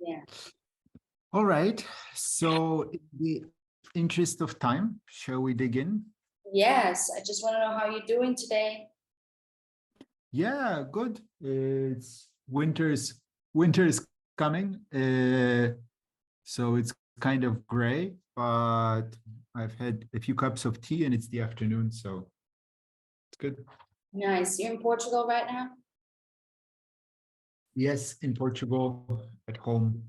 Yeah. All right. So in the interest of time, shall we dig in? Yes, I just want to know how you're doing today. Yeah, good. It's winter is coming. So it's kind of gray, but I've had a few cups of tea and it's the afternoon, so it's good. Nice. You're in Portugal right now? Yes, in Portugal at home.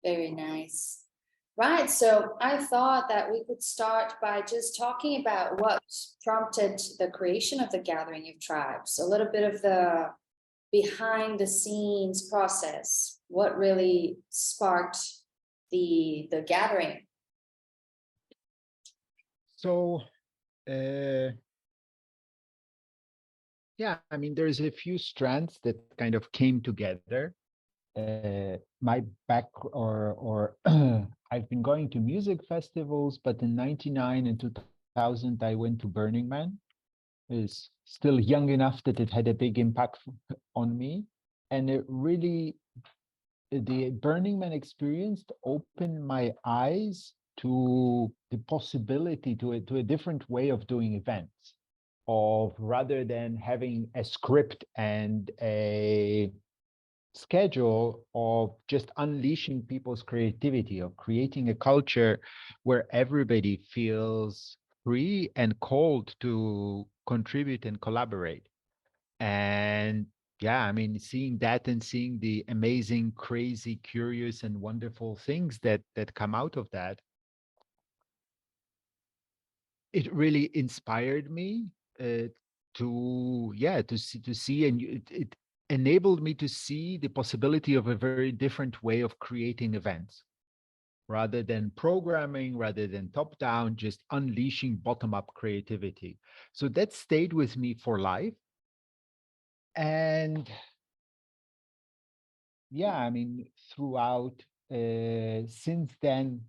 Very nice. Right. So I thought that we could start by just talking about what prompted the creation of the Gathering of Tribes, a little bit of the behind the scenes process, what really sparked the gathering. So, yeah, I mean, there's a few strands that kind of came together. My back or I've been going to music festivals, but in 99 and 2000, I went to Burning Man. Is still young enough that it had a big impact on me. And it really, the Burning Man experience opened my eyes to the possibility to a different way of doing events, of rather than having a script and a schedule, of just unleashing people's creativity, of creating a culture where everybody feels free and called to contribute and collaborate. And yeah, I mean, seeing that and seeing the amazing, crazy, curious, and wonderful things that come out of that, it really inspired me to see, and it enabled me to see the possibility of a very different way of creating events, rather than programming, rather than top down, just unleashing bottom up creativity. So that stayed with me for life. And yeah, I mean, throughout, since then,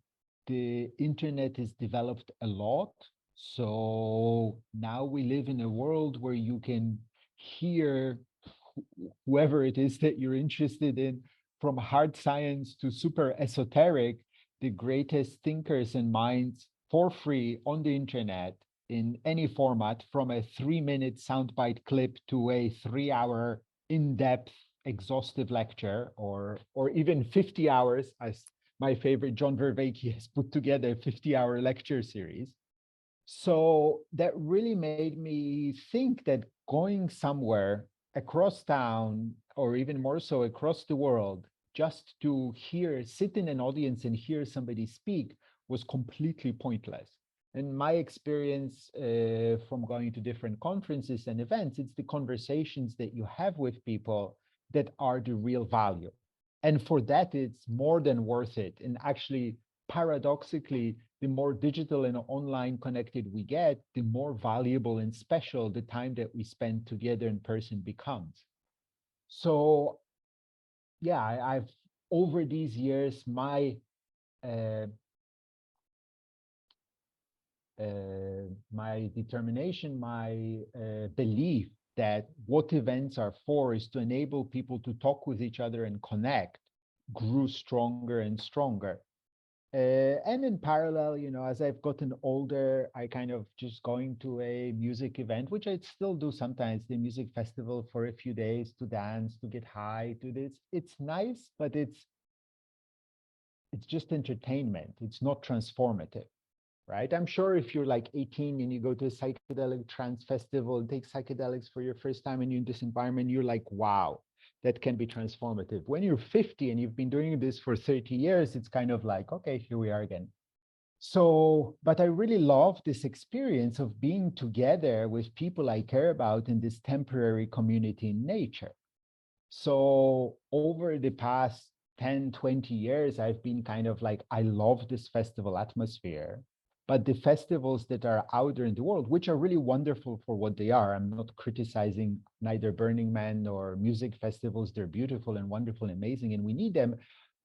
the internet has developed a lot. So now we live in a world where you can hear whoever it is that you're interested in, from hard science to super esoteric, the greatest thinkers and minds for free on the internet in any format, from a 3-minute soundbite clip to a 3-hour in-depth exhaustive lecture, or even 50 hours, as my favorite John Vervaeke has put together a 50-hour lecture series. So that really made me think that going somewhere across town, or even more so across the world, just to sit in an audience and hear somebody speak, was completely pointless. In my experience, from going to different conferences and events, it's the conversations that you have with people that are the real value. And for that, it's more than worth it. And actually, paradoxically, the more digital and online connected we get, the more valuable and special the time that we spend together in person becomes. So yeah, I've over these years, uh, my determination, my belief that what events are for is to enable people to talk with each other and connect, grew stronger and stronger. And in parallel, as I've gotten older, I kind of just going to a music event, which I still do sometimes, the music festival for a few days, to dance, to get high, to this. It's nice, but it's just entertainment. It's not transformative, right? I'm sure if you're like 18 and you go to a psychedelic trance festival and take psychedelics for your first time and you're in this environment, you're like, wow, that can be transformative. When you're 50 and you've been doing this for 30 years, it's kind of like, okay, here we are again. So, but I really love this experience of being together with people I care about in this temporary community in nature. So over the past 10, 20 years, I've been kind of like, I love this festival atmosphere. But the festivals that are out there in the world, which are really wonderful for what they are, I'm not criticizing neither Burning Man or music festivals. They're beautiful and wonderful and amazing, and we need them,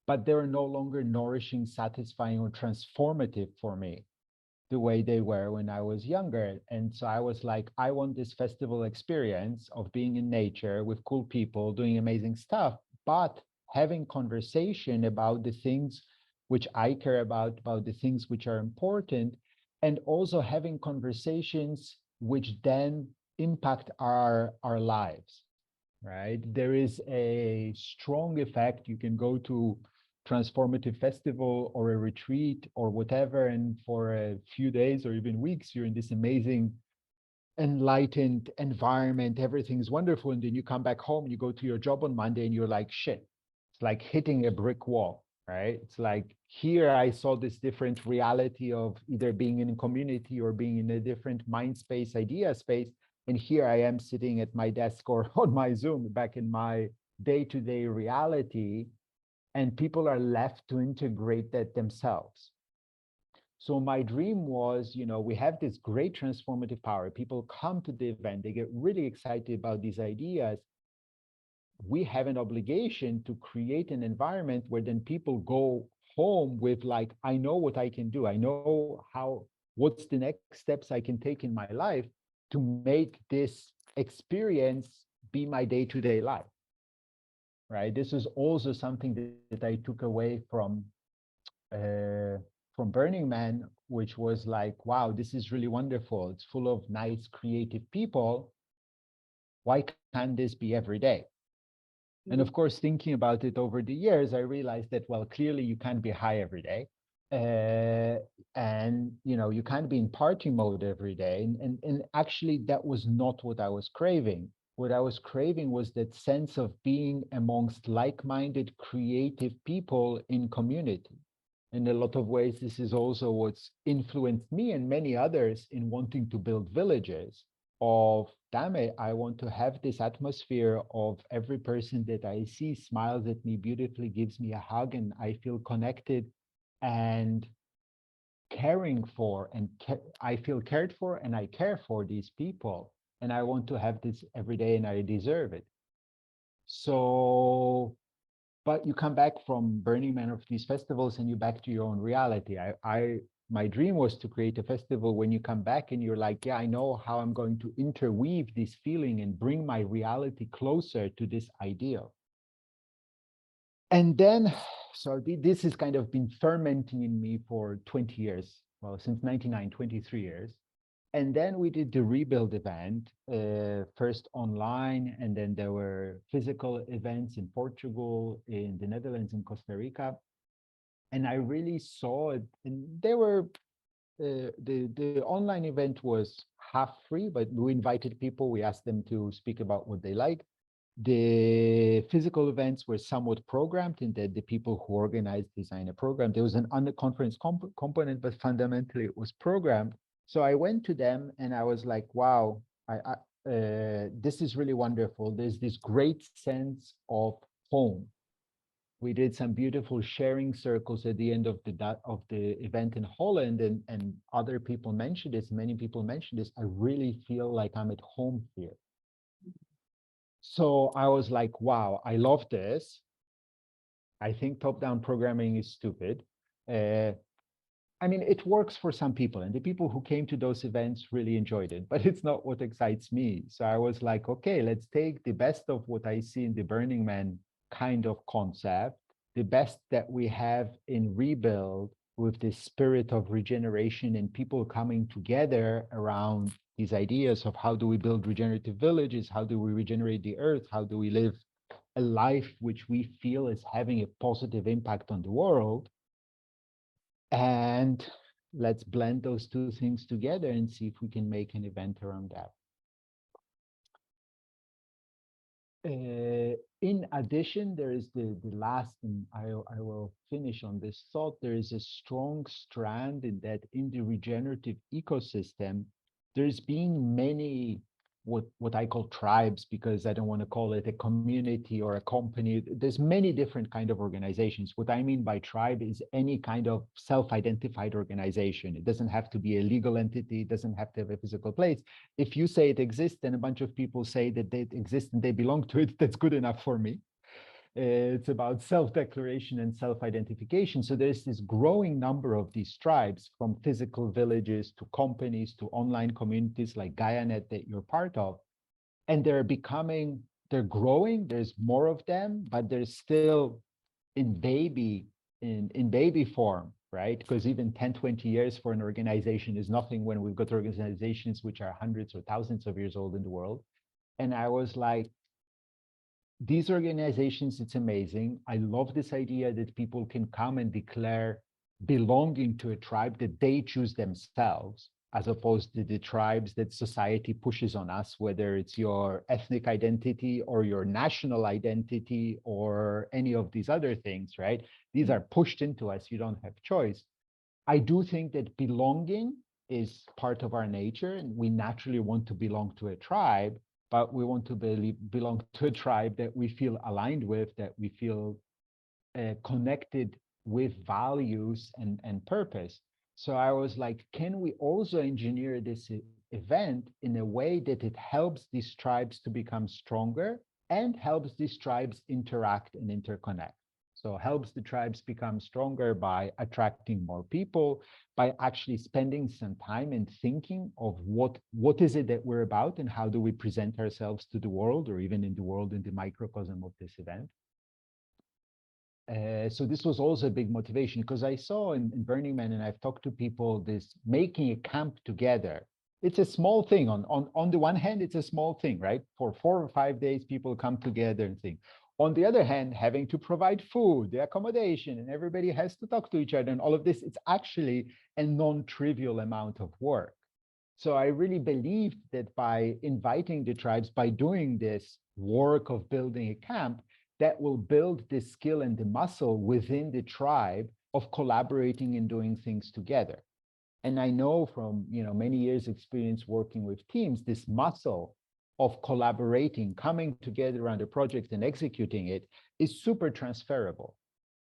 but they're no longer nourishing, satisfying, or transformative for me the way they were when I was younger. And so I was like, I want this festival experience of being in nature with cool people doing amazing stuff, but having conversation about the things which I care about the things which are important, and also having conversations which then impact our lives, right? There is a strong effect. You can go to transformative festival or a retreat or whatever, and for a few days or even weeks, you're in this amazing enlightened environment, everything's wonderful, and then you come back home, you go to your job on Monday and you're like, shit, it's like hitting a brick wall, right? It's like, here I saw this different reality of either being in a community or being in a different mind space, idea space, and here I am sitting at my desk or on my Zoom back in my day-to-day reality, and people are left to integrate that themselves. So my dream was, we have this great transformative power. People come to the event, they get really excited about these ideas. We have an obligation to create an environment where then people go home with like, I know what I can do. I know what's the next steps I can take in my life to make this experience be my day-to-day life, right? This is also something that I took away from Burning Man, which was like, wow, this is really wonderful. It's full of nice, creative people. Why can't this be every day? And of course, thinking about it over the years, I realized that, well, clearly you can't be high every day. And, you can't be in party mode every day. And actually, that was not what I was craving. What I was craving was that sense of being amongst like-minded, creative people in community. In a lot of ways, this is also what's influenced me and many others in wanting to build villages of, damn it, I want to have this atmosphere of every person that I see smiles at me beautifully, gives me a hug, and I feel connected and caring for, and I feel cared for, and I care for these people. And I want to have this every day, and I deserve it. So, but you come back from Burning Man of these festivals and you're back to your own reality. My dream was to create a festival when you come back and you're like, yeah, I know how I'm going to interweave this feeling and bring my reality closer to this ideal. And then, so this has kind of been fermenting in me for 20 years. Well, since 99, 23 years. And then we did the Rebuild event, first online, and then there were physical events in Portugal, in the Netherlands, in Costa Rica. And I really saw it, and there were, the online event was half free, but we invited people, we asked them to speak about what they liked. The physical events were somewhat programmed in that the people who organized, designed a program. There was an under-conference component, but fundamentally it was programmed. So I went to them and I was like, wow, this is really wonderful. There's this great sense of home. We did some beautiful sharing circles at the end of the event in Holland, and other people mentioned this, many people mentioned this. I really feel like I'm at home here. So I was like, wow, I love this. I think top-down programming is stupid. I mean, it works for some people, and the people who came to those events really enjoyed it, but it's not what excites me. So I was like, okay, let's take the best of what I see in the Burning Man kind of concept, the best that we have in Rebuild, with this spirit of regeneration and people coming together around these ideas of how do we build regenerative villages, how do we regenerate the earth, how do we live a life which we feel is having a positive impact on the world. And let's blend those two things together and see if we can make an event around that. In addition, there is the last, and I will finish on this thought, there is a strong strand in that in the regenerative ecosystem, there's been many, what I call tribes, because I don't want to call it a community or a company. There's many different kind of organizations. What I mean by tribe is any kind of self-identified organization. It doesn't have to be a legal entity. It doesn't have to have a physical place. If you say it exists and a bunch of people say that they exist and they belong to it, that's good enough for me. It's about self-declaration and self-identification. So there's this growing number of these tribes, from physical villages to companies to online communities like GaiaNet that you're part of. And they're becoming they're growing, there's more of them, but they're still in baby form, right? Because even 10, 20 years for an organization is nothing when we've got organizations which are hundreds or thousands of years old in the world. And I was like, these organizations, it's amazing. I love this idea that people can come and declare belonging to a tribe that they choose themselves, as opposed to the tribes that society pushes on us, whether it's your ethnic identity or your national identity or any of these other things, right? These are pushed into us. You don't have choice. I do think that belonging is part of our nature, and we naturally want to belong to a tribe, but we want to belong to a tribe that we feel aligned with, that we feel connected with values and purpose. So I was like, can we also engineer this event in a way that it helps these tribes to become stronger and helps these tribes interact and interconnect? So helps the tribes become stronger by attracting more people, by actually spending some time and thinking of what is it that we're about and how do we present ourselves to the world, or even in the world, in the microcosm of this event. So this was also a big motivation, because I saw in Burning Man, and I've talked to people, this making a camp together. It's a small thing. On the one hand, it's a small thing, right? For 4 or 5 days, people come together and think. On the other hand, having to provide food, the accommodation, and everybody has to talk to each other and all of this, it's actually a non-trivial amount of work. So I really believed that by inviting the tribes, by doing this work of building a camp, that will build the skill and the muscle within the tribe of collaborating and doing things together. And I know from many years experience working with teams, this muscle of collaborating, coming together around a project and executing it is super transferable.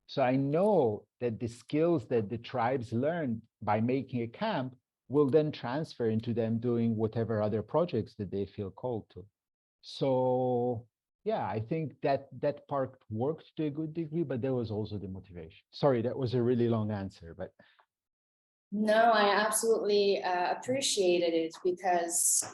So I know that the skills that the tribes learned by making a camp will then transfer into them doing whatever other projects that they feel called to. So yeah, I think that part worked to a good degree, but there was also the motivation. Sorry, that was a really long answer, but. No, I absolutely appreciated it, because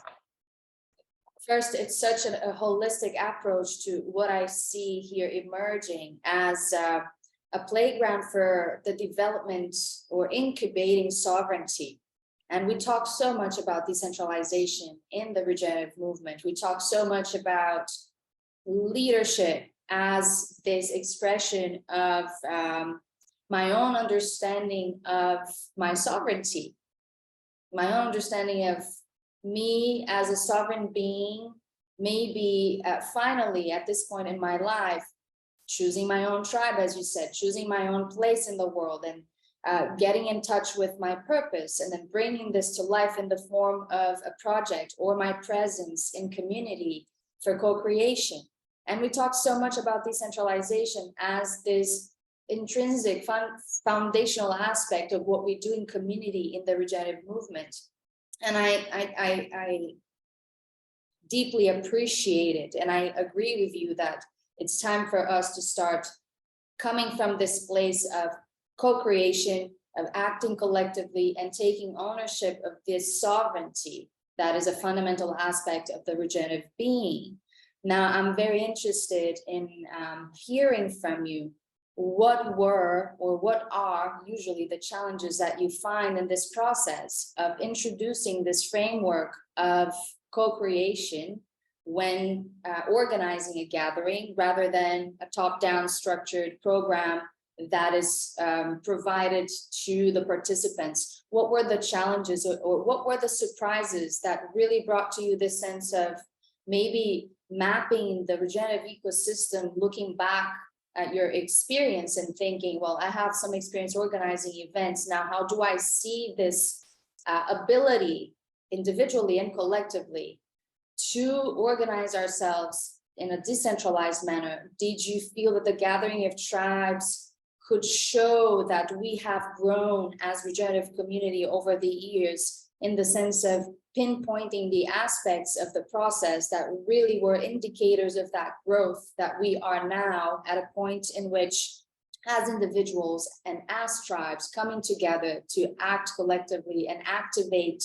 first, it's such a holistic approach to what I see here emerging as a playground for the development or incubating sovereignty. And we talk so much about decentralization in the regenerative movement. We talk so much about leadership as this expression of my own understanding of my sovereignty, my own understanding of me as a sovereign being, maybe finally at this point in my life, choosing my own tribe, as you said, choosing my own place in the world, and getting in touch with my purpose, and then bringing this to life in the form of a project or my presence in community for co-creation. And we talk so much about decentralization as this intrinsic foundational aspect of what we do in community in the regenerative movement. And I deeply appreciate it. And I agree with you that it's time for us to start coming from this place of co-creation, of acting collectively and taking ownership of this sovereignty that is a fundamental aspect of the regenerative being. Now, I'm very interested in hearing from you what were or what are usually the challenges that you find in this process of introducing this framework of co-creation when organizing a gathering, rather than a top-down structured program that is provided to the participants. What were the challenges, or what were the surprises that really brought to you this sense of maybe mapping the regenerative ecosystem, looking back at your experience and thinking, well, I have some experience organizing events. Now, how do I see this ability individually and collectively to organize ourselves in a decentralized manner? Did you feel that the gathering of tribes could show that we have grown as regenerative community over the years, in the sense of pinpointing the aspects of the process that really were indicators of that growth, that we are now at a point in which, as individuals and as tribes coming together to act collectively and activate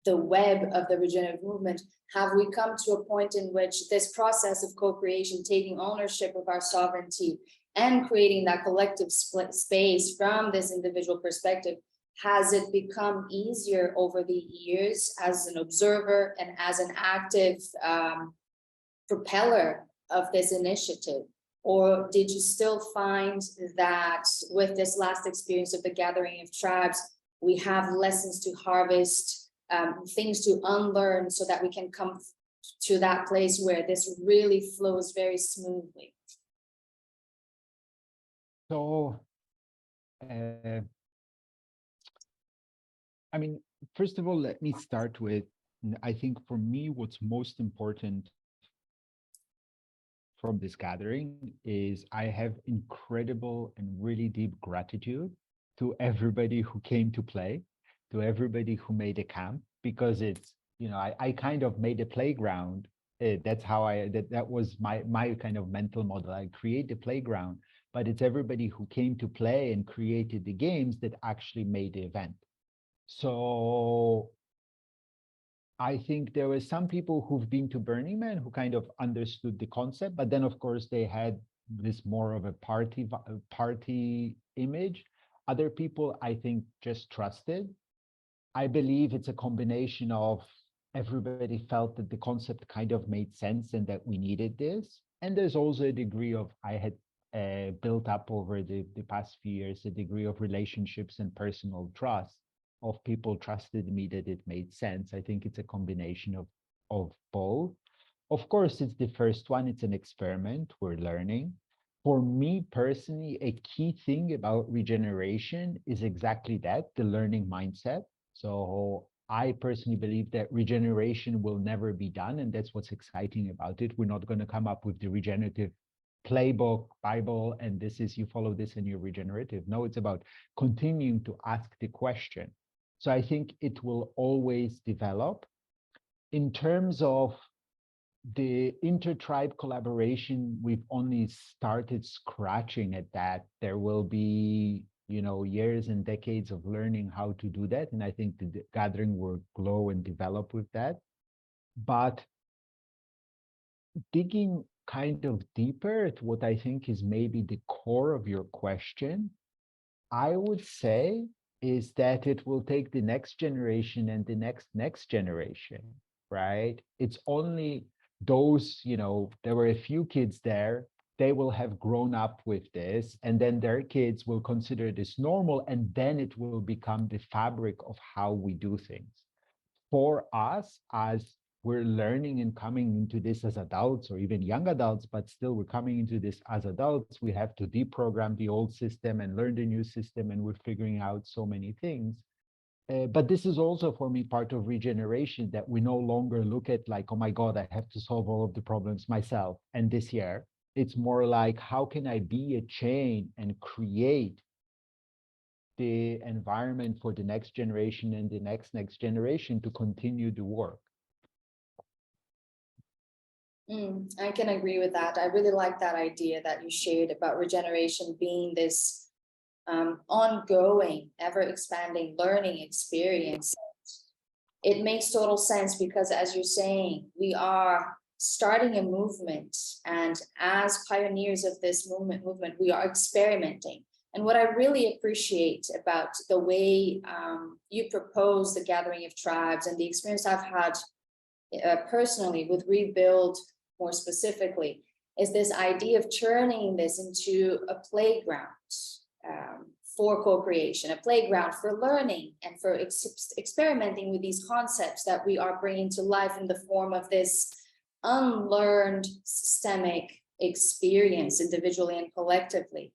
the web of the regenerative movement, have we come to a point in which this process of co-creation, taking ownership of our sovereignty and creating that collective split space from this individual perspective, has it become easier over the years as an observer and as an active propeller of this initiative? Or did you still find that with this last experience of the gathering of tribes, we have lessons to harvest, things to unlearn, so that we can come to that place where this really flows very smoothly? So, I mean, first of all, let me start with, I think for me, what's most important from this gathering is I have incredible and really deep gratitude to everybody who came to play, to everybody who made a camp, because it's, you know, I kind of made a playground. That's how that was my kind of mental model. I create the playground, but it's everybody who came to play and created the games that actually made the event. So I think there were some people who've been to Burning Man who kind of understood the concept, but then of course they had this more of a party image. Other people, I think, just trusted. I believe it's a combination of everybody felt that the concept kind of made sense and that we needed this. And there's also a degree of, I had built up over the past few years, a degree of relationships and personal trust, of people trusted me that it made sense. I think it's a combination of both. Of course, it's the first one. It's an experiment. We're learning. For me personally, a key thing about regeneration is exactly that, the learning mindset. So I personally believe that regeneration will never be done, and that's what's exciting about it. We're not going to come up with the regenerative playbook, Bible, and this is, you follow this and you're regenerative. No, it's about continuing to ask the question. So I think it will always develop. In terms of the inter-tribe collaboration, we've only started scratching at that. There will be, you know, years and decades of learning how to do that. And I think the gathering will grow and develop with that. But digging kind of deeper at what I think is maybe the core of your question, I would say is that it will take the next generation and the next generation, right? It's only those, you know, there were a few kids there, they will have grown up with this, and then their kids will consider this normal, and then it will become the fabric of how we do things. For us, as we're learning and coming into this as adults or even young adults, but still we're coming into this as adults, we have to deprogram the old system and learn the new system, and we're figuring out so many things. But this is also for me part of regeneration, that we no longer look at like, oh my God, I have to solve all of the problems myself. And this year, it's more like, how can I be a chain and create the environment for the next generation and the next generation to continue the work? I can agree with that. I really like that idea that you shared about regeneration being this ongoing, ever expanding learning experience. It makes total sense because, as you're saying, we are starting a movement, and as pioneers of this movement, we are experimenting. And what I really appreciate about the way you propose the gathering of tribes and the experience I've had personally with Rebuild more specifically, is this idea of turning this into a playground for co-creation, a playground for learning and for experimenting with these concepts that we are bringing to life in the form of this unlearned systemic experience, individually and collectively.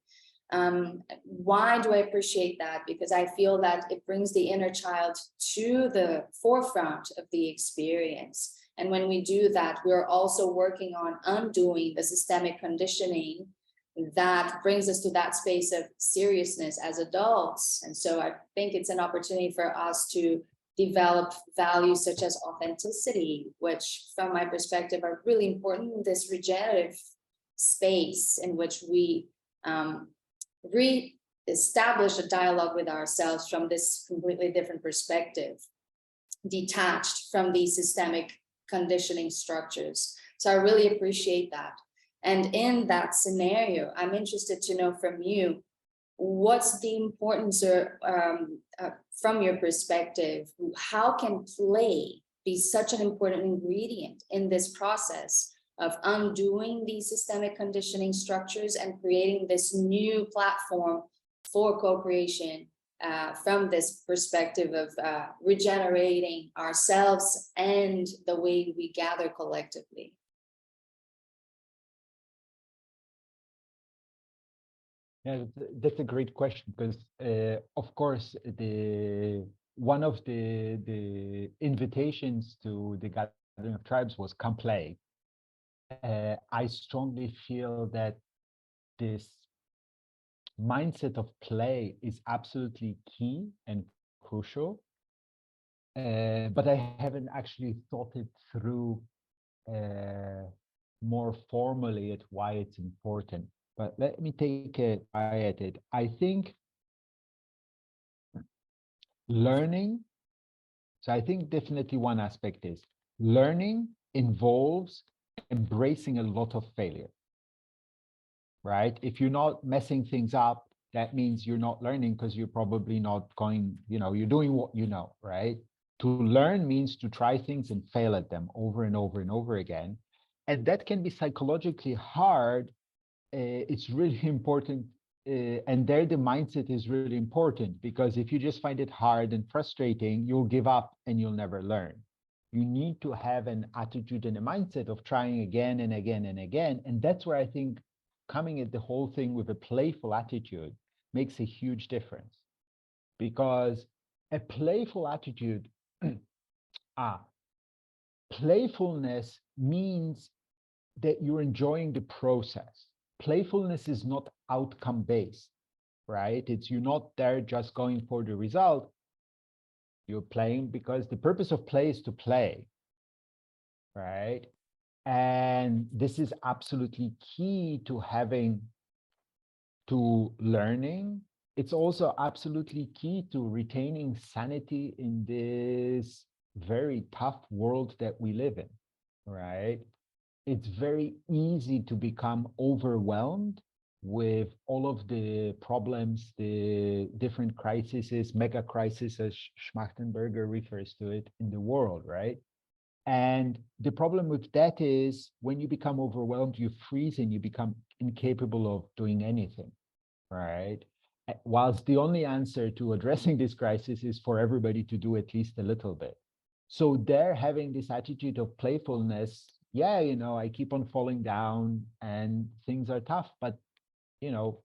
Why do I appreciate that? Because I feel that it brings the inner child to the forefront of the experience. And when we do that, we're also working on undoing the systemic conditioning that brings us to that space of seriousness as adults. And so I think it's an opportunity for us to develop values such as authenticity, which from my perspective are really important in this regenerative space in which we re-establish a dialogue with ourselves from this completely different perspective, detached from the systemic conditioning structures. So I really appreciate that. And in that scenario, I'm interested to know from you, what's the importance, or from your perspective, how can play be such an important ingredient in this process of undoing these systemic conditioning structures and creating this new platform for co-creation, from this perspective of regenerating ourselves and the way we gather collectively? Yeah, that's a great question, because of course one of the invitations to the Gathering of Tribes was come play. I strongly feel that this mindset of play is absolutely key and crucial, but I haven't actually thought it through more formally at why it's important. But let me take a try at it. I think learning, so I think definitely one aspect is learning involves embracing a lot of failure, right? If you're not messing things up, that means you're not learning, because you're probably not going, you're doing what you know, right? To learn means to try things and fail at them over and over and over again. And that can be psychologically hard. It's really important. And there the mindset is really important, because if you just find it hard and frustrating, you'll give up and you'll never learn. You need to have an attitude and a mindset of trying again and again and again. And that's where I think coming at the whole thing with a playful attitude makes a huge difference, because a playful attitude, playfulness means that you're enjoying the process. Playfulness is not outcome based, right? It's you're not there just going for the result. You're playing because the purpose of play is to play, right? And this is absolutely key to learning. It's also absolutely key to retaining sanity in this very tough world that we live in, right? It's very easy to become overwhelmed with all of the problems, the different crises, mega crises, as Schmachtenberger refers to it, in the world, right? And the problem with that is when you become overwhelmed, you freeze and you become incapable of doing anything, right? Whilst the only answer to addressing this crisis is for everybody to do at least a little bit. So they're having this attitude of playfulness. Yeah, I keep on falling down and things are tough, but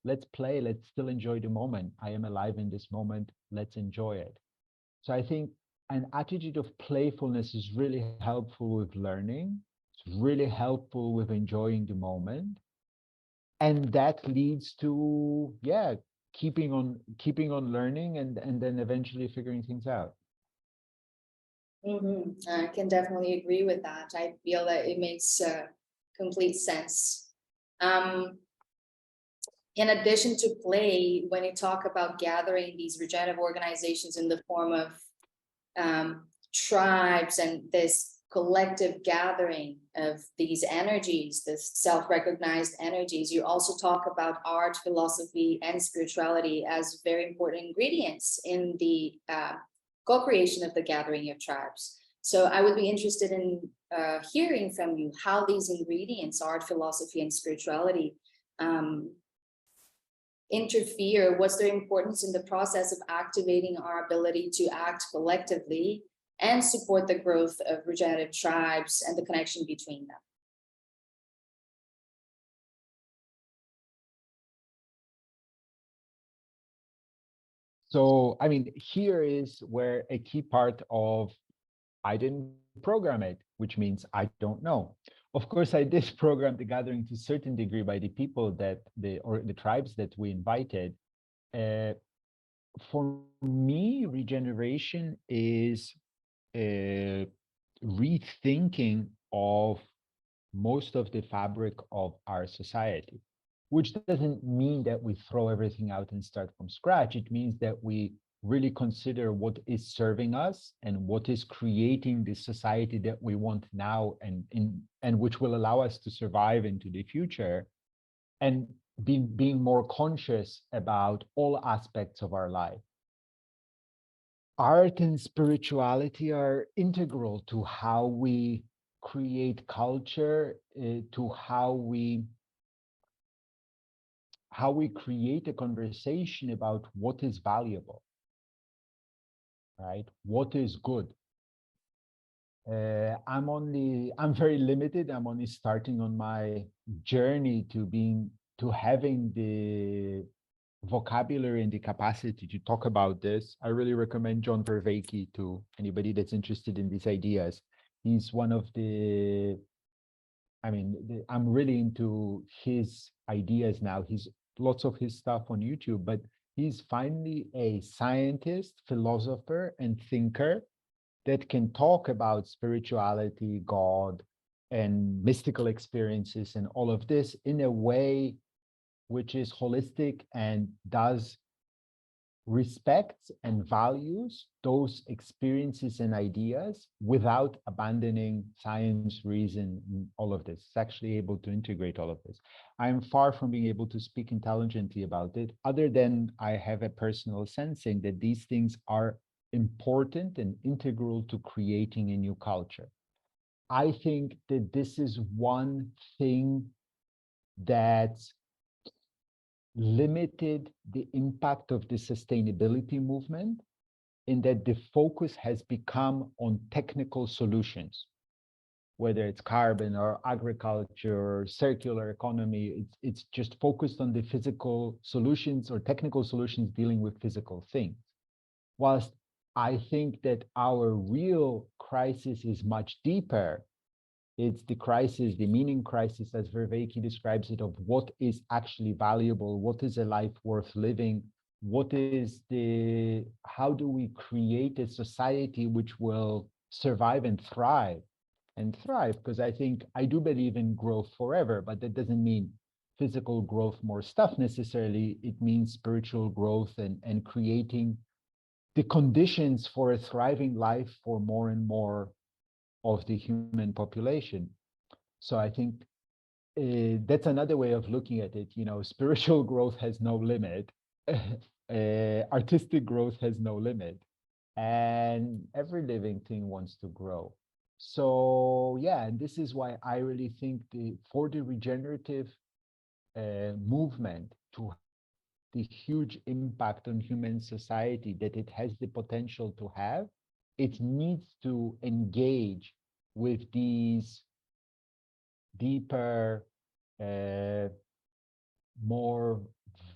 let's play, let's still enjoy the moment. I am alive in this moment, let's enjoy it. So I think an attitude of playfulness is really helpful with learning. It's really helpful with enjoying the moment. And that leads to, keeping on learning and then eventually figuring things out. I can definitely agree with that. I feel that it makes complete sense. In addition to play, when you talk about gathering these regenerative organizations in the form of tribes and this collective gathering of these energies, this self-recognized energies, you also talk about art, philosophy, and spirituality as very important ingredients in the co-creation of the gathering of tribes. So I would be interested in hearing from you how these ingredients, art, philosophy, and spirituality, interfere. What's their importance in the process of activating our ability to act collectively and support the growth of regenerative tribes and the connection between them? So, I mean, here is where a key part of I didn't program it, which means I don't know. Of course, I did program the gathering to a certain degree by the people that the tribes that we invited. For me, regeneration is rethinking of most of the fabric of our society, which doesn't mean that we throw everything out and start from scratch. It means that we really consider what is serving us and what is creating the society that we want now and which will allow us to survive into the future, and being more conscious about all aspects of our life. Art and spirituality are integral to how we create culture, to how we create a conversation about what is valuable, right? What is good. I'm very limited. I'm only starting on my journey to having the vocabulary and the capacity to talk about this. I really recommend John Vervaeke to anybody that's interested in these ideas. He's one of the, I'm really into his ideas now. He's lots of his stuff on YouTube, but he's finally a scientist, philosopher, and thinker that can talk about spirituality, God, and mystical experiences and all of this in a way which is holistic and does respects and values those experiences and ideas without abandoning science, reason, and all of this. It's actually able to integrate all of this. I am far from being able to speak intelligently about it, other than I have a personal sensing that these things are important and integral to creating a new culture. I think that this is one thing that's limited the impact of the sustainability movement, in that the focus has become on technical solutions, whether it's carbon or agriculture or circular economy. It's just focused on the physical solutions or technical solutions dealing with physical things. Whilst I think that our real crisis is much deeper. It's the crisis, the meaning crisis, as Vervaeke describes it, of what is actually valuable, what is a life worth living, how do we create a society which will survive and thrive? And thrive, because I do believe in growth forever, but that doesn't mean physical growth, more stuff necessarily. It means spiritual growth and creating the conditions for a thriving life for more and more of the human population. So I think that's another way of looking at it. Spiritual growth has no limit. Artistic growth has no limit. And every living thing wants to grow. So yeah, and this is why I really think for the regenerative movement to the huge impact on human society that it has the potential to have, it needs to engage with these deeper, more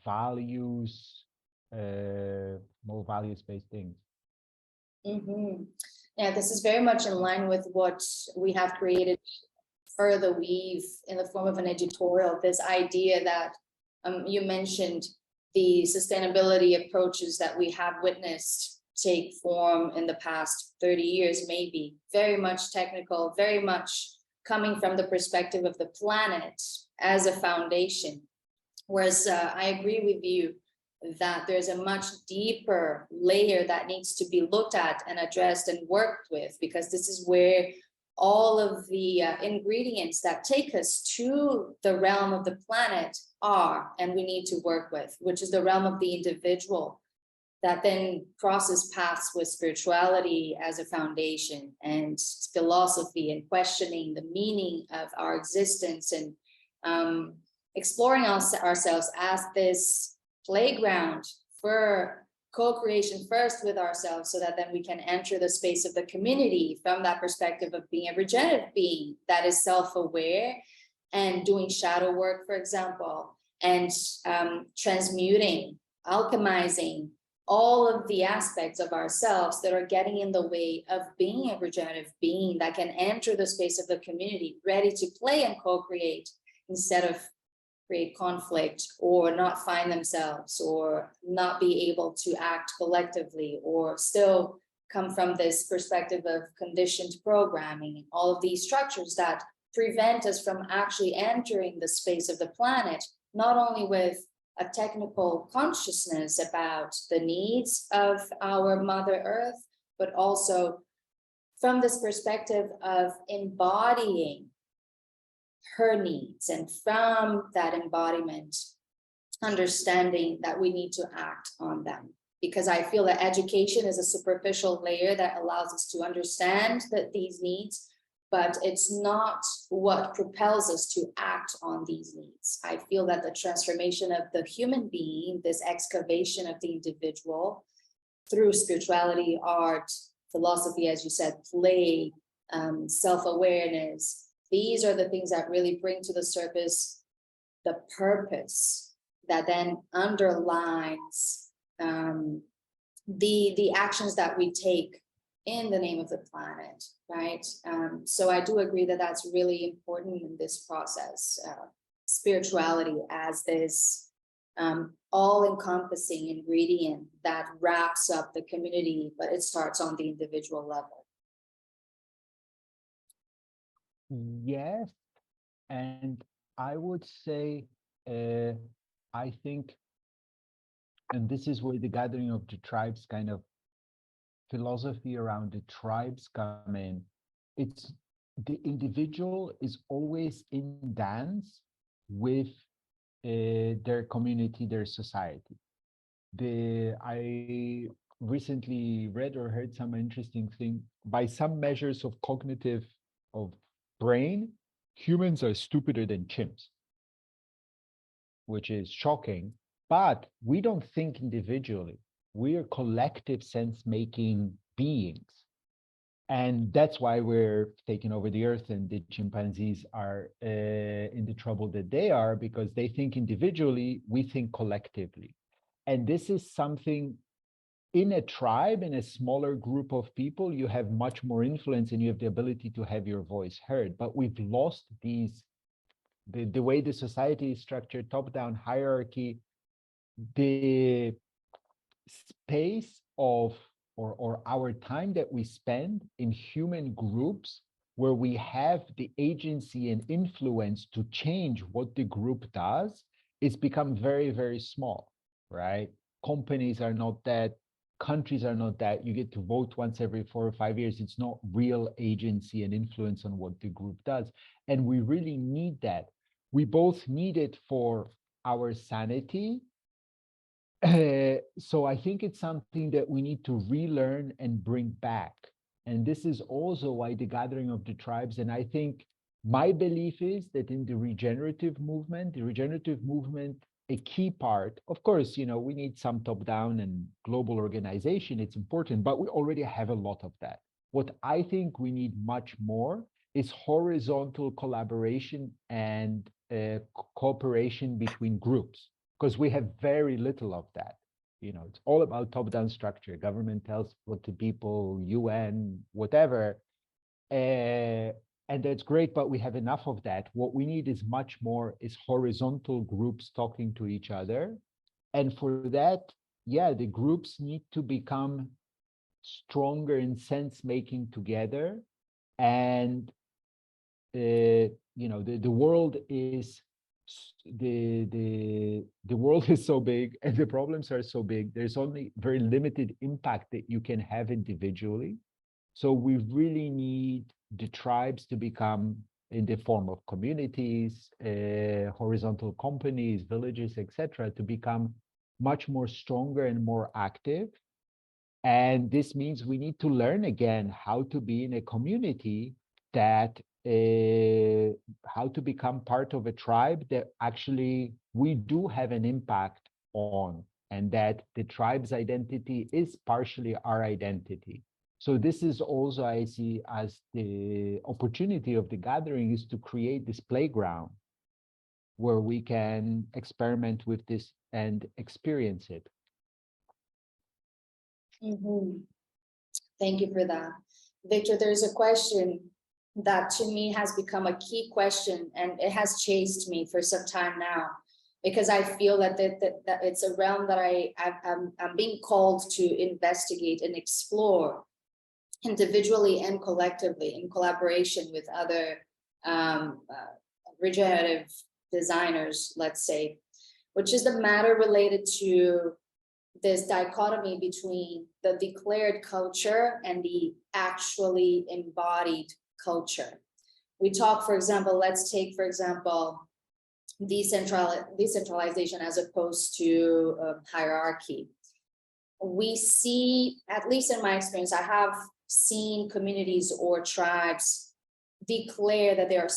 values, more values-based things. Mm-hmm. Yeah, this is very much in line with what we have created for the Weave in the form of an editorial. This idea that you mentioned, the sustainability approaches that we have witnessed take form in the past 30 years, maybe very much technical, very much coming from the perspective of the planet as a foundation. Whereas I agree with you that there's a much deeper layer that needs to be looked at and addressed and worked with, because this is where all of the ingredients that take us to the realm of the planet are, and we need to work with, which is the realm of the individual, that then crosses paths with spirituality as a foundation and philosophy and questioning the meaning of our existence, and exploring ourselves as this playground for co-creation first with ourselves, so that then we can enter the space of the community from that perspective of being a regenerative being that is self-aware and doing shadow work, for example, and transmuting, alchemizing all of the aspects of ourselves that are getting in the way of being a regenerative being that can enter the space of the community, ready to play and co-create instead of create conflict or not find themselves or not be able to act collectively, or still come from this perspective of conditioned programming, all of these structures that prevent us from actually entering the space of the planet, not only with a technical consciousness about the needs of our Mother Earth, but also from this perspective of embodying her needs, and from that embodiment, understanding that we need to act on them. Because I feel that education is a superficial layer that allows us to understand that these needs, but it's not what propels us to act on these needs. I feel that the transformation of the human being, this excavation of the individual through spirituality, art, philosophy, as you said, play, self-awareness, these are the things that really bring to the surface the purpose that then underlines the actions that we take in the name of the planet, right? So I do agree that that's really important in this process. Spirituality as this all-encompassing ingredient that wraps up the community, but it starts on the individual level. Yes, and I would say, I think, and this is where the gathering of the tribes kind of philosophy around the tribes come in. It's the individual is always in dance with their community, their society. I recently read or heard some interesting thing. By some measures of cognitive of brain, humans are stupider than chimps, which is shocking. But we don't think individually. We are collective sense-making beings. And that's why we're taking over the earth, and the chimpanzees are in the trouble that they are, because they think individually, we think collectively. And this is something in a tribe, in a smaller group of people, you have much more influence and you have the ability to have your voice heard. But we've lost these, the way the society is structured, top-down hierarchy, the space of or our time that we spend in human groups where we have the agency and influence to change what the group does, it's become very, very small, right? Companies are not that, countries are not that. You get to vote once every 4 or 5 years. It's not real agency and influence on what the group does. And we really need that. We both need it for our sanity. So I think it's something that we need to relearn and bring back. And this is also why the gathering of the tribes, and I think my belief is that in the regenerative movement, a key part, of course, you know, we need some top-down and global organization, it's important, but we already have a lot of that. What I think we need much more is horizontal collaboration and cooperation between groups, because we have very little of that. You know, it's all about top-down structure. Government tells what to people, UN, whatever. And that's great, but we have enough of that. What we need is much more is horizontal groups talking to each other. And for that, yeah, the groups need to become stronger in sense-making together. And, you know, the world is the world is so big and the problems are so big, there's only very limited impact that you can have individually. So we really need the tribes to become, in the form of communities, horizontal companies, villages, etc., to become much more stronger and more active. And this means we need to learn again how to be in a community that how to become part of a tribe that actually we do have an impact on, and that the tribe's identity is partially our identity. So this is also, I see as the opportunity of the gathering, is to create this playground where we can experiment with this and experience it. Mm-hmm. Thank you for that. Victor, there's a question that to me has become a key question, and it has chased me for some time now, because I feel that it's a realm that I'm being called to investigate and explore individually and collectively in collaboration with other regenerative designers, let's say, which is the matter related to this dichotomy between the declared culture and the actually embodied culture. We talk, for example, let's take, for example, decentralization as opposed to hierarchy. We see, at least in my experience, I have seen communities or tribes declare that they are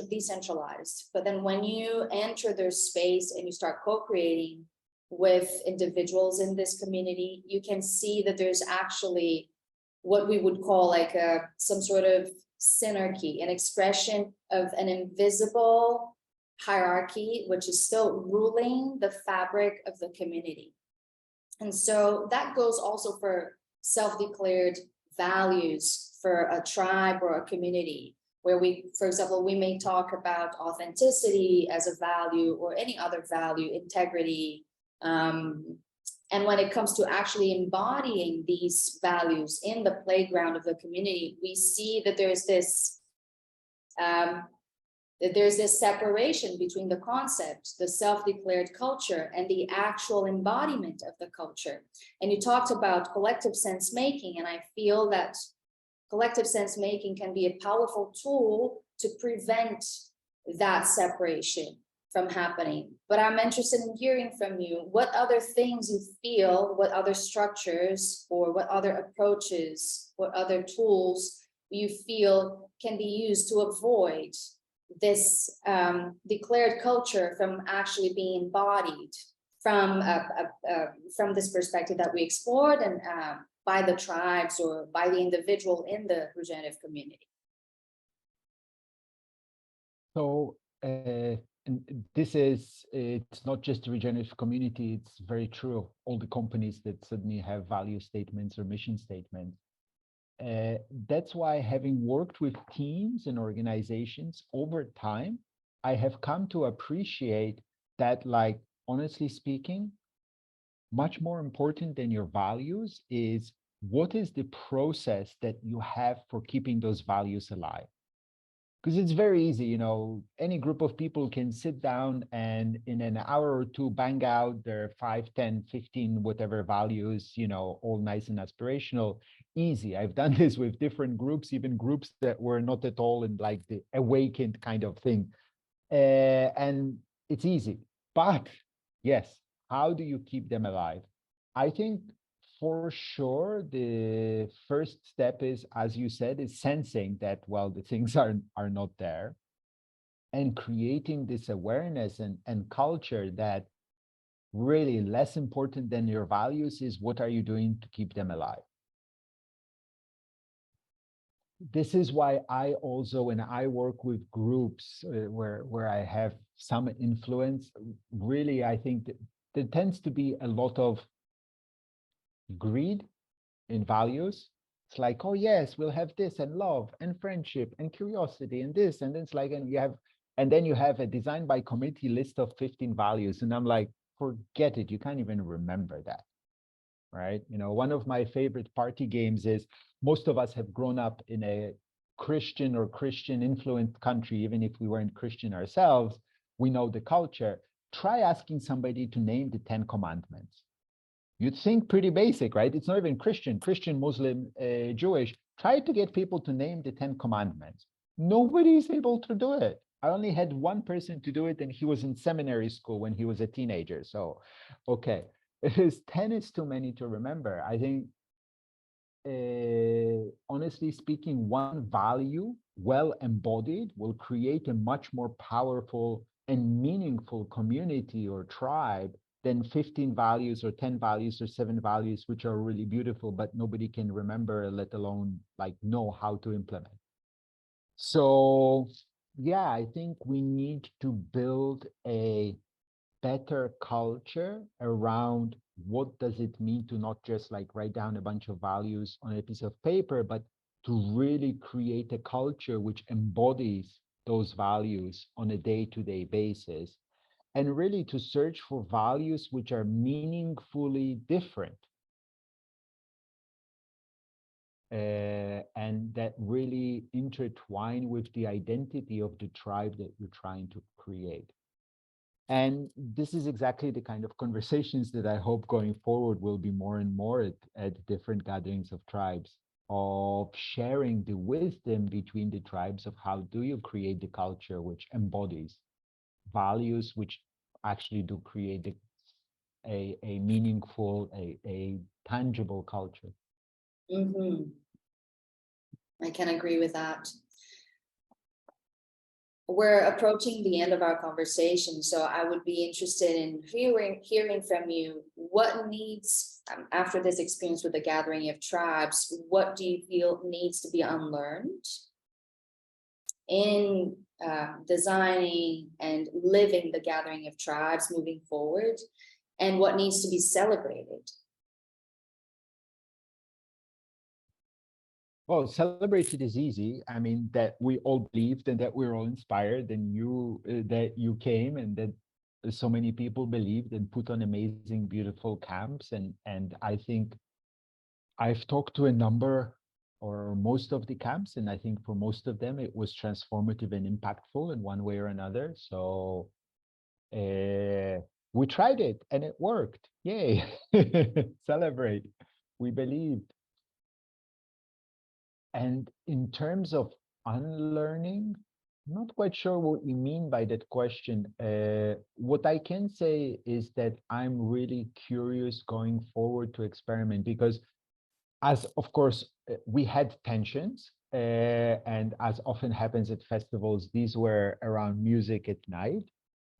decentralized. But then when you enter their space and you start co-creating with individuals in this community, you can see that there's actually what we would call like some sort of synergy, an expression of an invisible hierarchy, which is still ruling the fabric of the community. And so that goes also for self-declared values for a tribe or a community, where we, for example, we may talk about authenticity as a value or any other value, integrity. And when it comes to actually embodying these values in the playground of the community, we see that there's this separation between the concept, the self-declared culture, and the actual embodiment of the culture. And you talked about collective sense making, and I feel that collective sense making can be a powerful tool to prevent that separation from happening. But I'm interested in hearing from you, what other things you feel, what other structures or what other approaches, what other tools you feel can be used to avoid this declared culture from actually being embodied from this perspective that we explored, and by the tribes or by the individual in the regenerative community. So and this is, it's not just the regenerative community, it's very true of all the companies that suddenly have value statements or mission statements. That's why, having worked with teams and organizations over time, I have come to appreciate that, like, honestly speaking, much more important than your values is what is the process that you have for keeping those values alive. Because it's very easy, you know, any group of people can sit down and in an hour or two bang out their 5, 10, 15, whatever values, you know, all nice and aspirational, easy. I've done this with different groups, even groups that were not at all in like the awakened kind of thing. And it's easy. But yes, how do you keep them alive? I think for sure, the first step is, as you said, is sensing that, well, the things are not there, and creating this awareness and culture that really less important than your values is what are you doing to keep them alive. This is why I also, when I work with groups where I have some influence, really, I think that there tends to be a lot of greed in values. It's like, oh yes, we'll have this and love and friendship and curiosity and this, and then it's like, and then you have a design by committee list of 15 values, and I'm like, forget it, you can't even remember that, right? You know, one of my favorite party games is, most of us have grown up in a Christian or Christian influenced country, even if we weren't Christian ourselves, we know the culture. Try asking somebody to name the 10 commandments. You'd think pretty basic, right? It's not even Christian, Muslim, Jewish. Try to get people to name the 10 commandments. Nobody is able to do it. I only had one person to do it, and he was in seminary school when he was a teenager. So, okay, 10 is too many to remember. I think, honestly speaking, one value well embodied will create a much more powerful and meaningful community or tribe than 15 values or 10 values or 7 values, which are really beautiful, but nobody can remember, let alone like know how to implement. So yeah, I think we need to build a better culture around what does it mean to not just like write down a bunch of values on a piece of paper, but to really create a culture which embodies those values on a day-to-day basis, and really to search for values which are meaningfully different. And that really intertwine with the identity of the tribe that you're trying to create. And this is exactly the kind of conversations that I hope going forward will be more and more at different gatherings of tribes, of sharing the wisdom between the tribes of how do you create the culture which embodies values, which actually do create a meaningful, a tangible culture. Mhm. I can agree with that. We're approaching the end of our conversation, so I would be interested in hearing from you what needs, after this experience with the gathering of tribes, what do you feel needs to be unlearned in designing and living the gathering of tribes moving forward, and what needs to be celebrated? Well, celebrated is easy. I mean, that we all believed and that we're all inspired, and that you came and that so many people believed and put on amazing, beautiful camps. And I think I've talked to a number or most of the camps, and I think for most of them it was transformative and impactful in one way or another. So we tried it and it worked. Yay! Celebrate. We believed. And in terms of unlearning, I'm not quite sure what you mean by that question. What I can say is that I'm really curious going forward to experiment because, as of course, we had tensions, and as often happens at festivals, these were around music at night.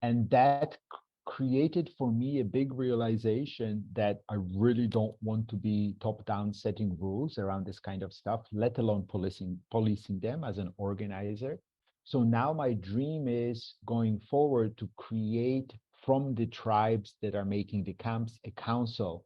And that created for me a big realization that I really don't want to be top-down setting rules around this kind of stuff, let alone policing them as an organizer. So now my dream is going forward to create from the tribes that are making the camps a council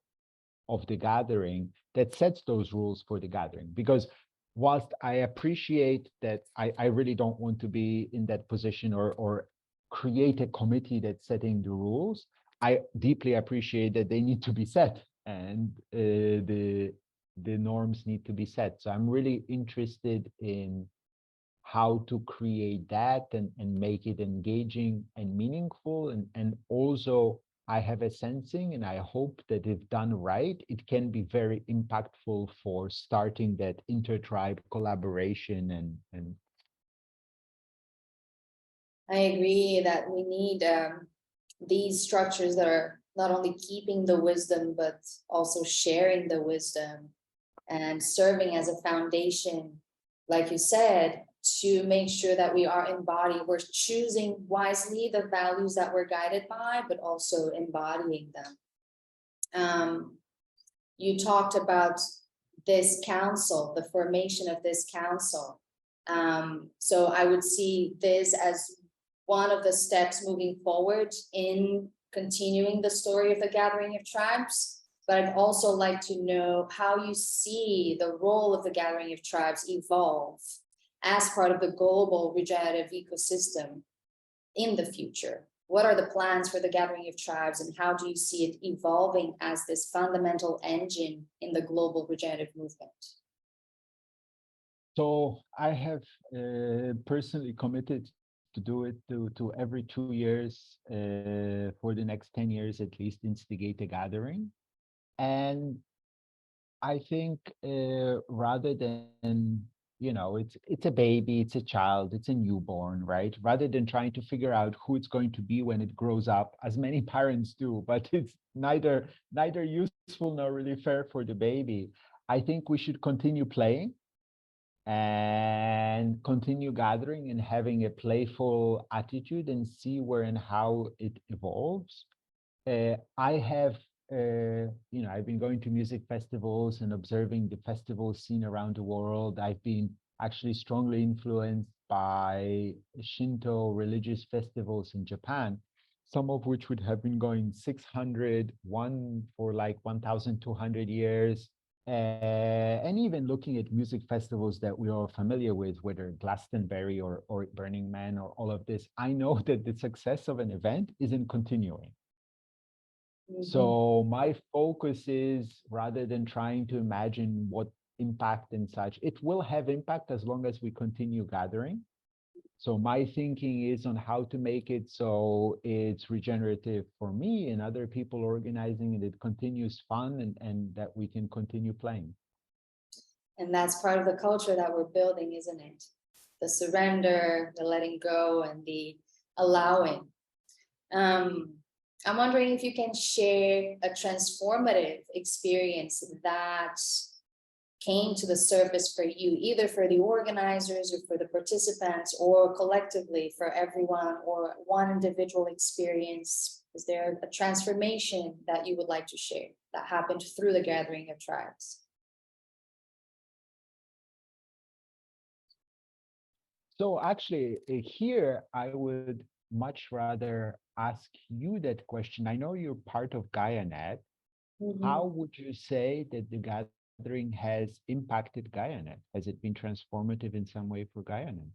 of the gathering that sets those rules for the gathering. Because whilst I appreciate that I really don't want to be in that position or create a committee that's setting the rules, I deeply appreciate that they need to be set and the norms need to be set. So I'm really interested in how to create that and make it engaging and meaningful. And also I have a sensing and I hope that if done right, it can be very impactful for starting that inter-tribe collaboration and I agree that we need these structures that are not only keeping the wisdom, but also sharing the wisdom and serving as a foundation, like you said, to make sure that we are embodied, we're choosing wisely the values that we're guided by, but also embodying them. You talked about this council, the formation of this council. So I would see this as one of the steps moving forward in continuing the story of the gathering of tribes. But I'd also like to know how you see the role of the gathering of tribes evolve as part of the global regenerative ecosystem in the future. What are the plans for the gathering of tribes, and how do you see it evolving as this fundamental engine in the global regenerative movement? so I have personally committed to do it to every 2 years for the next 10 years at least instigate a gathering. And I think rather than, it's a baby, it's a child, it's a newborn, right? Rather than trying to figure out who it's going to be when it grows up, as many parents do, but it's neither useful nor really fair for the baby. I think we should continue playing and continue gathering and having a playful attitude and see where and how it evolves. I have, I've been going to music festivals and observing the festival scene around the world. I've been actually strongly influenced by Shinto religious festivals in Japan, some of which would have been going 600, one for like 1,200 years. And even looking at music festivals that we are familiar with, whether Glastonbury or Burning Man or all of this, I know that the success of an event isn't continuing. So my focus is, rather than trying to imagine what impact and such, it will have impact as long as we continue gathering. So my thinking is on how to make it so it's regenerative for me and other people organizing it. It continues fun and that we can continue playing. And that's part of the culture that we're building, isn't it? The surrender, the letting go, and the allowing. I'm wondering if you can share a transformative experience that came to the surface for you, either for the organizers or for the participants, or collectively for everyone, or one individual experience. Is there a transformation that you would like to share that happened through the gathering of tribes? So actually here, I would much rather ask you that question. I know you're part of GaiaNet. How would you say that the gathering has impacted GaiaNet? Has it been transformative in some way for GaiaNet?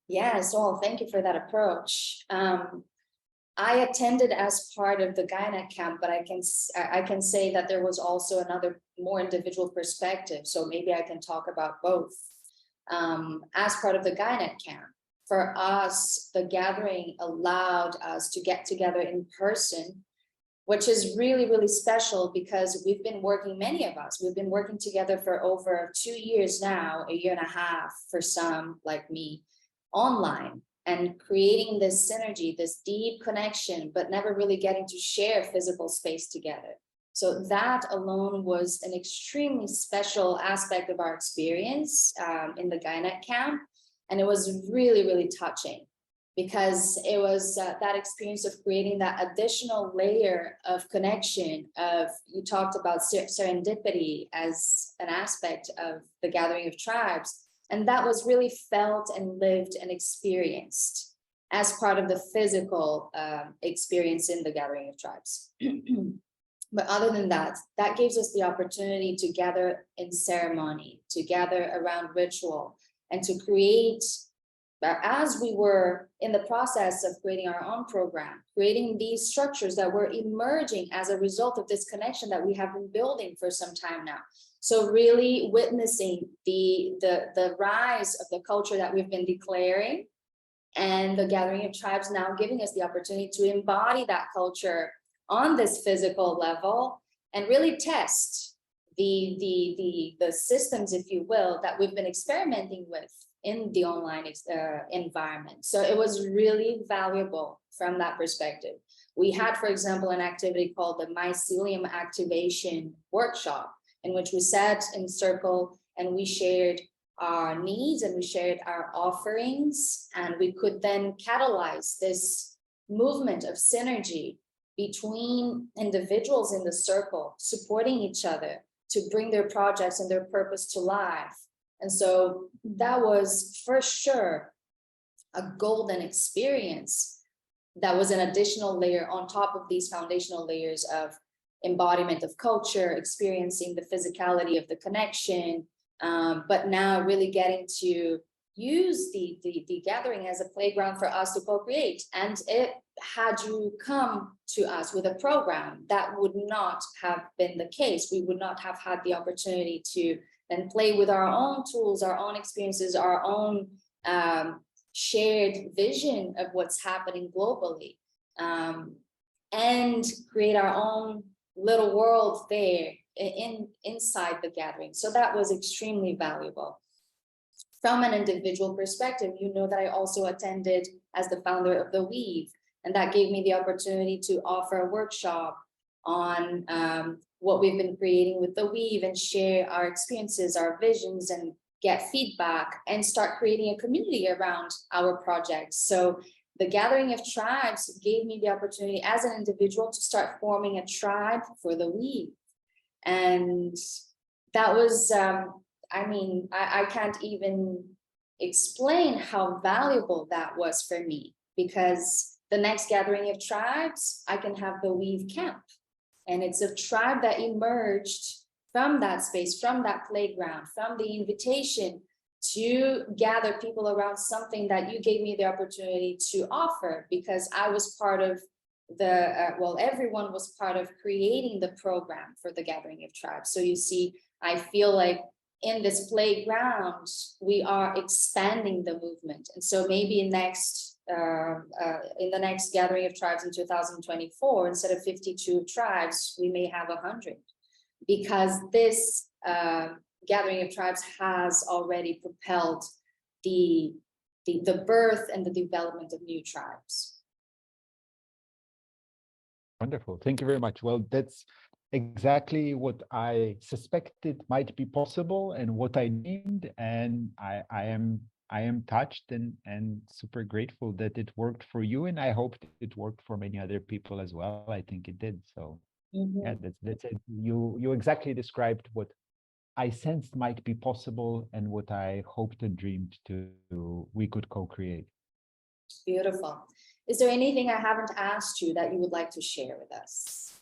Yes, well, thank you for that approach. I attended as part of the GaiaNet camp, but I can say that there was also another more individual perspective. So maybe I can talk about both. As part of the GaiaNet camp, for us, the gathering allowed us to get together in person, which is really, really special because we've been working, many of us, we've been working together for over 2 years now, a year and a half for some like me, online, and creating this synergy, this deep connection, but never really getting to share physical space together. So that alone was an extremely special aspect of our experience in the GaiaNet camp. And it was really, really touching because it was that experience of creating that additional layer of connection of, you talked about serendipity as an aspect of the gathering of tribes. And that was really felt and lived and experienced as part of the physical experience in the gathering of tribes. But other than that, that gives us the opportunity to gather in ceremony, to gather around ritual, and to create, as we were in the process of creating our own program, creating these structures that were emerging as a result of this connection that we have been building for some time now. So really witnessing the rise of the culture that we've been declaring, and the gathering of tribes now giving us the opportunity to embody that culture on this physical level and really test the systems, if you will, that we've been experimenting with in the online environment. So it was really valuable from that perspective. We had, for example, an activity called the mycelium activation workshop, in which we sat in circle and we shared our needs and we shared our offerings, and we could then catalyze this movement of synergy between individuals in the circle, supporting each other to bring their projects and their purpose to life. And so that was for sure a golden experience. That was an additional layer on top of these foundational layers of embodiment of culture, experiencing the physicality of the connection, but now really getting to use the gathering as a playground for us to co-create. And it, had you come to us with a program, that would not have been the case. We would not have had the opportunity to then play with our own tools, our own experiences, our own shared vision of what's happening globally, and create our own little world there inside the gathering. So that was extremely valuable. From an individual perspective, you know that I also attended as the founder of The Weave, and that gave me the opportunity to offer a workshop on what we've been creating with The Weave and share our experiences, our visions, and get feedback and start creating a community around our projects. So the gathering of tribes gave me the opportunity as an individual to start forming a tribe for The Weave. And that was, I mean, I can't even explain how valuable that was for me, because the next gathering of tribes, I can have the Weave Camp. And it's a tribe that emerged from that space, from that playground, from the invitation to gather people around something that you gave me the opportunity to offer, because I was part of the, well, everyone was part of creating the program for the gathering of tribes. So you see, I feel like in this playground, we are expanding the movement. And so maybe in the next gathering of tribes in 2024, instead of 52 tribes, we may have 100, because this gathering of tribes has already propelled the birth and the development of new tribes. Wonderful. Thank you very much. Well, that's exactly what I suspected might be possible and what I need. And I am touched and super grateful that it worked for you. And I hope it worked for many other people as well. I think it did. So yeah, that's it. You exactly described what I sensed might be possible and what I hoped and dreamed we could co-create. Beautiful. Is there anything I haven't asked you that you would like to share with us?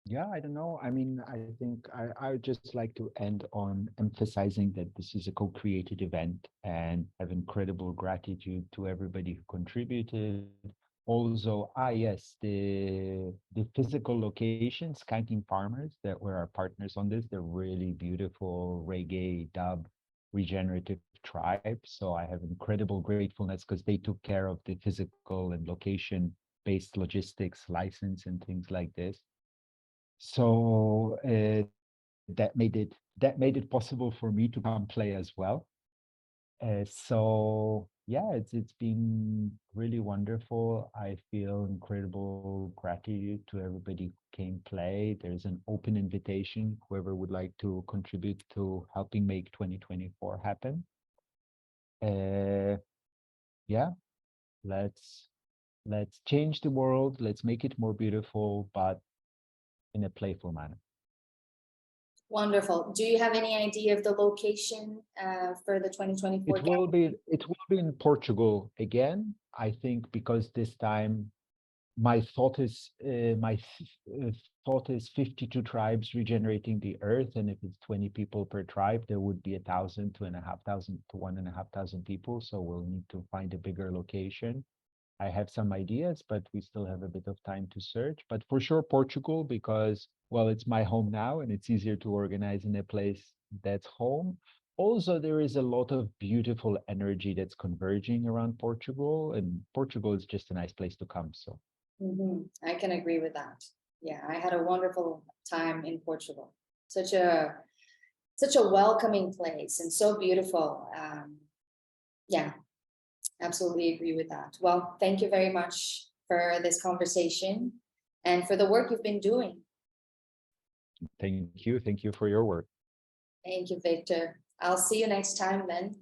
Yeah, I don't know. I mean, I think I would just like to end on emphasizing that this is a co-created event and have incredible gratitude to everybody who contributed. Also, yes, the physical locations, Skanking Farmers, that were our partners on this, they're really beautiful reggae, dub, regenerative tribe. So I have incredible gratefulness because they took care of the physical and location-based logistics, license, and things like this. So that made it possible for me to come play as well. So yeah, it's been really wonderful. I feel incredible gratitude to everybody who came play. There's an open invitation, whoever would like to contribute to helping make 2024 happen. Yeah, let's change the world. Let's make it more beautiful, but in a playful manner. Wonderful. Do you have any idea of the location for the 2024? It will be in Portugal again. I think because this time my thought is 52 tribes regenerating the earth, and if it's 20 people per tribe, there would be 1,000 to 1,500 people. So we'll need to find a bigger location. I have some ideas, but we still have a bit of time to search. But for sure, Portugal, because, well, it's my home now and it's easier to organize in a place that's home. Also, there is a lot of beautiful energy that's converging around Portugal, and Portugal is just a nice place to come. So I can agree with that. Yeah, I had a wonderful time in Portugal. Such a welcoming place and so beautiful. Yeah. Absolutely agree with that. Well, thank you very much for this conversation and for the work you've been doing. thank you for your work. Thank you, Victor. I'll see you next time then.